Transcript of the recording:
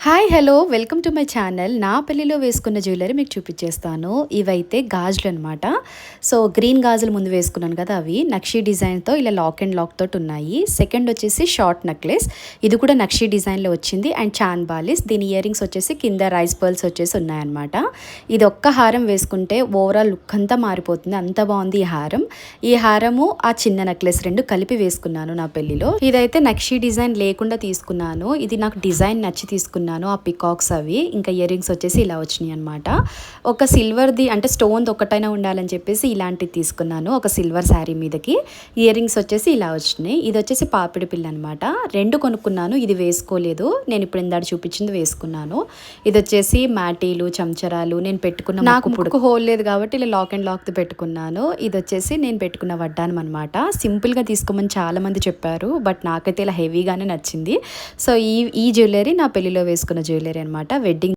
Hi hello welcome to my channel. నా పెళ్లిలో వేసుకున్న జ్యువెలరీ మీకు చూపించేస్తాను. ఇవైతే గాజులు అనమాట. సో గ్రీన్ గాజులు ముందు వేసుకున్నాను కదా, అవి నక్షీ డిజైన్తో ఇలా లాక్ అండ్ లాక్ తోటి ఉన్నాయి. సెకండ్ వచ్చేసి షార్ట్ నెక్లెస్, ఇది కూడా నక్షీ డిజైన్లో వచ్చింది. అండ్ చాన్ బాలిస్, దీని ఇయర్ రింగ్స్ వచ్చేసి కింద రైస్ పర్ల్స్ వచ్చేసి ఉన్నాయన్నమాట. ఇది ఒక్క హారం వేసుకుంటే ఓవరాల్ లుక్ అంతా మారిపోతుంది, అంత బాగుంది ఈ హారం. ఈ హారము ఆ చిన్న నెక్లెస్ రెండు కలిపి వేసుకున్నాను నా పెళ్లిలో. ఇదైతే నక్షీ డిజైన్ లేకుండా తీసుకున్నాను, ఇది నాకు డిజైన్ నచ్చి తీసుకున్నాను. ఆ పికాక్స్ అవి, ఇంకా ఇయర్ రింగ్స్ వచ్చేసి ఇలా వచ్చినాయి అనమాట. ఒక సిల్వర్ది అంటే స్టోన్ ఒకటైనా ఉండాలని చెప్పేసి ఇలాంటిది తీసుకున్నాను. ఒక సిల్వర్ శారీ మీదకి ఇయర్ రింగ్స్ వచ్చేసి ఇలా వచ్చినాయి. ఇది వచ్చేసి పాపిడి పిల్ల అనమాట. రెండు కొనుక్కున్నాను, ఇది వేసుకోలేదు. నేను ఇప్పుడు ఇందాక చూపించింది వేసుకున్నాను. ఇది వచ్చేసి మ్యాటీలు, చంచరాలు నేను పెట్టుకున్న, నాకు పుడుకు హోల్ లేదు కాబట్టి ఇలా లాక్ అండ్ లాక్ పెట్టుకున్నాను. ఇది వచ్చేసి నేను పెట్టుకున్న వడ్డానం అనమాట. సింపుల్గా తీసుకోమని చాలా మంది చెప్పారు, బట్ నాకైతే ఇలా హెవీగానే నచ్చింది. సో ఈ జ్యువెలరీ నా పెళ్లిలో వేసుకున్న జ్యువెలరీ అనమాట. వెడ్డింగ్